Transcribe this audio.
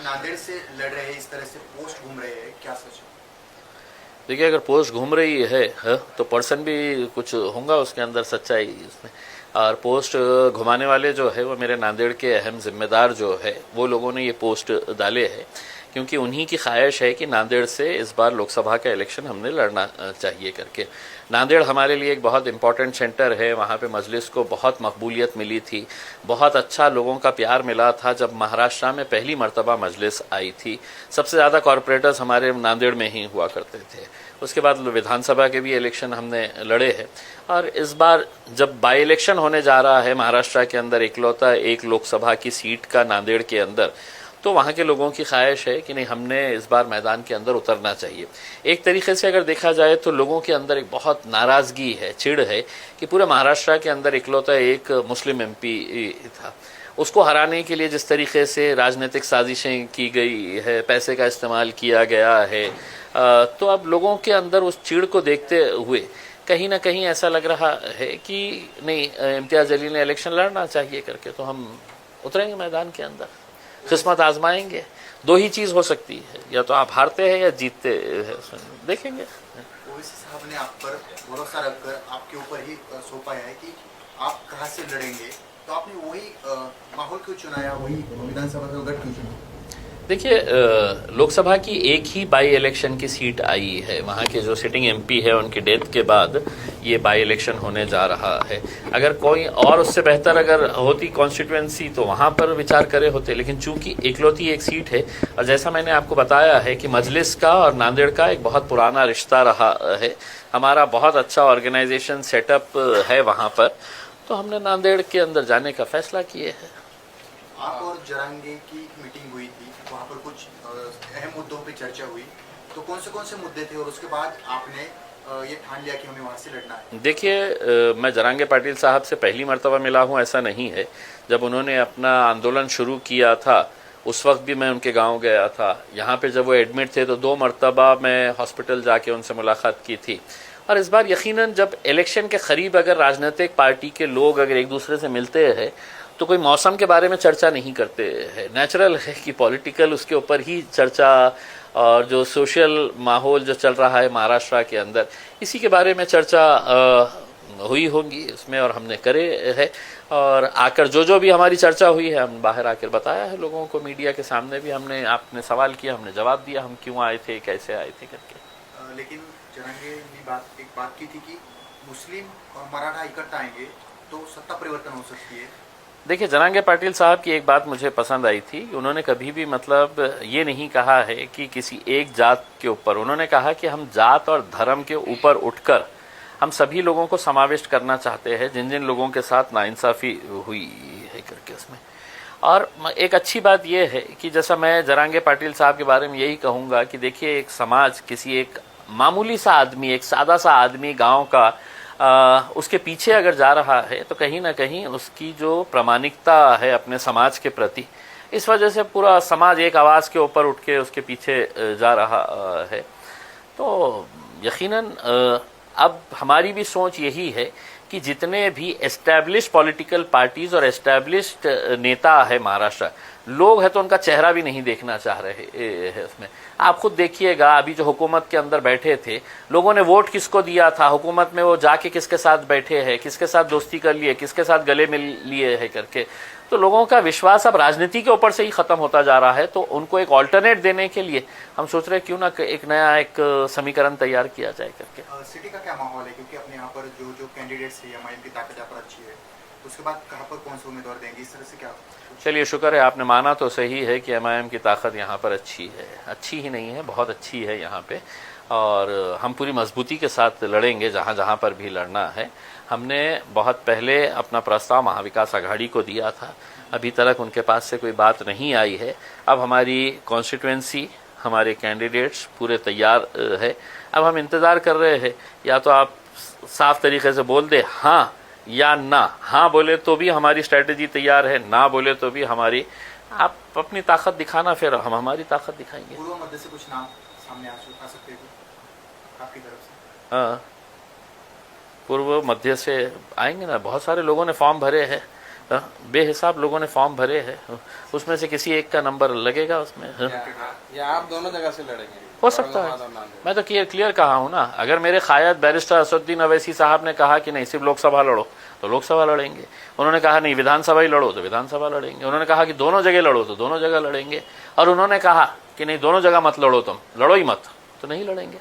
नांदेड़ से लड़ रहे हैं, इस तरह से पोस्ट घूम रहे हैं, क्या सच है? देखिए, अगर पोस्ट घूम रही है तो पर्सन भी कुछ होगा उसके अंदर सच्चाई इसमें। और पोस्ट घुमाने वाले जो है वो मेरे नांदेड़ के अहम जिम्मेदार जो है वो लोगों ने ये पोस्ट डाले हैं, क्योंकि उन्हीं की ख्वाहिश है कि नांदेड़ से इस बार लोकसभा का इलेक्शन हमने लड़ना चाहिए करके। नांदेड़ हमारे लिए एक बहुत इंपॉर्टेंट सेंटर है, वहाँ पे मजलिस को बहुत मकबूलियत मिली थी, बहुत अच्छा लोगों का प्यार मिला था जब महाराष्ट्र में पहली मर्तबा मजलिस आई थी। सबसे ज़्यादा कॉरपोरेटर्स हमारे नांदेड़ में ही हुआ करते थे। उसके बाद विधानसभा के भी इलेक्शन हमने लड़े हैं, और इस बार जब बाई इलेक्शन होने जा रहा है महाराष्ट्र के अंदर इकलौता एक लोकसभा की सीट का नांदेड़ के अंदर, तो वहाँ के लोगों की ख्वाहिश है कि नहीं, हमने इस बार मैदान के अंदर उतरना चाहिए। एक तरीके से अगर देखा जाए तो लोगों के अंदर एक बहुत नाराज़गी है, चिढ़ है कि पूरे महाराष्ट्र के अंदर इकलौता एक मुस्लिम एमपी था। उसको हराने के लिए जिस तरीके से राजनीतिक साजिशें की गई है, पैसे का इस्तेमाल किया गया है, तो अब लोगों के अंदर उस चिढ़ को देखते हुए कहीं ना कहीं ऐसा लग रहा है कि नहीं, इम्तियाज़ अली ने इलेक्शन लड़ना चाहिए करके, तो हम उतरेंगे मैदान के अंदर, किस्मत आजमाएंगे। दो ही चीज़ हो सकती है, या तो आप हारते हैं या जीतते हैं, देखेंगे। ओवैसी साहब ने आप पर भरोसा रखकर आपके ऊपर ही सौंपाया है कि आप कहाँ से लड़ेंगे, तो आपने वही माहौल क्यों चुनाया, वही विधानसभा का गढ़ क्यों चुना? देखिए, लोकसभा की एक ही बाई इलेक्शन की सीट आई है, वहाँ के जो सिटिंग एमपी है उनकी डेथ के बाद ये बाई इलेक्शन होने जा रहा है। अगर कोई और उससे बेहतर अगर होती कॉन्स्टिट्यूएंसी तो वहाँ पर विचार करे होते, लेकिन चूंकि इकलौती एक सीट है, और जैसा मैंने आपको बताया है कि मजलिस का और नांदेड़ का एक बहुत पुराना रिश्ता रहा है, हमारा बहुत अच्छा ऑर्गेनाइजेशन सेटअप है वहाँ पर, तो हमने नांदेड़ के अंदर जाने का फैसला किए है। आप और जरांगे की मीटिंग हुई थी, वहाँ पर कुछ अहम मुद्दों पे चर्चा हुई, तो कौन से मुद्दे थे और उसके बाद आपने ये ठान लिया कि हमें वहाँ से लड़ना है? देखिए, मैं जरांगे पाटिल साहब से पहली मर्तबा मिला हूँ ऐसा नहीं है। जब उन्होंने अपना आंदोलन शुरू किया था उस वक्त भी मैं उनके गांव गया था। यहाँ पे जब वो एडमिट थे तो 2 मर्तबा मैं हॉस्पिटल जाके उनसे मुलाकात की थी। और इस बार यकीनन जब इलेक्शन के करीब अगर राजनीतिक पार्टी के लोग अगर एक दूसरे से मिलते हैं तो कोई मौसम के बारे में चर्चा नहीं करते हैं। नेचुरल है कि पॉलिटिकल उसके ऊपर ही चर्चा, और जो सोशल माहौल जो चल रहा है महाराष्ट्र के अंदर, इसी के बारे में चर्चा हुई होगी उसमें, और हमने करे है। और आकर जो भी हमारी चर्चा हुई है हम बाहर आकर बताया है लोगों को, मीडिया के सामने भी हमने, आपने सवाल किया हमने जवाब दिया, हम क्यों आए थे, कैसे आए थे करके। लेकिन जरांगे ने एक बात की थी कि मुस्लिम और मराठा इकट्ठा आएंगे तो सत्ता परिवर्तन हो सकती है। देखिए, जरांगे पाटिल साहब की एक बात मुझे पसंद आई थी, उन्होंने कभी भी मतलब ये नहीं कहा है कि किसी एक जात के ऊपर, उन्होंने कहा कि हम जात और धर्म के ऊपर उठकर हम सभी लोगों को समाविष्ट करना चाहते हैं जिन जिन लोगों के साथ नाइंसाफ़ी हुई है करके उसमें। और एक अच्छी बात यह है कि जैसा मैं जरांगे पाटिल साहब के बारे में यही कहूँगा कि देखिए, एक समाज, किसी एक मामूली सा आदमी, एक सादा सा आदमी गाँव का उसके पीछे अगर जा रहा है तो कहीं ना कहीं उसकी जो प्रामाणिकता है अपने समाज के प्रति, इस वजह से पूरा समाज एक आवाज़ के ऊपर उठ के उसके पीछे जा रहा है। तो यकीनन अब हमारी भी सोच यही है कि जितने भी एस्टैब्लिश्ड पॉलिटिकल पार्टीज और एस्टैब्लिश्ड नेता है महाराष्ट्र, लोग हैं तो उनका चेहरा भी नहीं देखना चाह रहे हैं उसमें। आप खुद देखिएगा, अभी जो हुकूमत के अंदर बैठे थे, लोगों ने वोट किसको दिया था, हुकूमत में वो जाके किसके साथ बैठे हैं, किसके साथ दोस्ती कर लिए, किसके साथ गले मिल लिए है करके, तो लोगों का विश्वास अब राजनीति के ऊपर से ही खत्म होता जा रहा है। तो उनको एक ऑल्टरनेट देने के लिए हम सोच रहे हैं क्यों ना एक नया एक समीकरण तैयार किया जाए करके। सिटी का क्या माहौल है, क्योंकि अपने यहाँ पर जो कैंडिडेट्स है एमआईएम की ताकत यहाँ पर अच्छी है, उसके बाद कहाँ पर कौन से उम्मीदवार देंगे, इस तरह से क्या? चलिए, शुक्र है आपने माना तो सही है कि एमआईएम की ताकत यहाँ पर अच्छी है, अच्छी ही नहीं है बहुत अच्छी है यहाँ पे, और हम पूरी मजबूती के साथ लड़ेंगे जहाँ जहाँ पर भी लड़ना है। हमने बहुत पहले अपना प्रस्ताव महाविकास आघाड़ी को दिया था, अभी तक उनके पास से कोई बात नहीं आई है। अब हमारी कॉन्स्टिट्यूएंसी, हमारे कैंडिडेट्स पूरे तैयार है। अब हम इंतज़ार कर रहे हैं, या तो आप साफ तरीके से बोल दे हाँ या ना। हाँ बोले तो भी हमारी स्ट्रेटजी तैयार है, ना बोले तो भी हमारी, आप अपनी ताकत दिखाना, फिर हम हमारी ताकत दिखाएंगे। पूर्व मध्य से कुछ नाम सामने आ सकते हैं आपकी तरफ से? हाँ, पूर्व मध्य से आएंगे ना, बहुत सारे लोगों ने फॉर्म भरे हैं, बेहिसाब लोगों ने फॉर्म भरे हैं, उसमें से किसी एक का नंबर लगेगा उसमें। या आप दोनों जगह से लड़ेंगे? हो सकता है, मैं तो क्लियर कहा हूँ ना। अगर मेरे कायद बैरिस्टर असदुद्दीन अवैसी साहब ने कहा कि नहीं सिर्फ लोकसभा लड़ो तो लोकसभा लड़ेंगे, उन्होंने कहा नहीं विधानसभा ही लड़ो तो विधानसभा लड़ेंगे, उन्होंने कहा कि दोनों जगह लड़ो तो दोनों जगह लड़ेंगे, और उन्होंने कहा कि नहीं दोनों जगह मत लड़ो, तुम लड़ो ही मत, तो नहीं लड़ेंगे।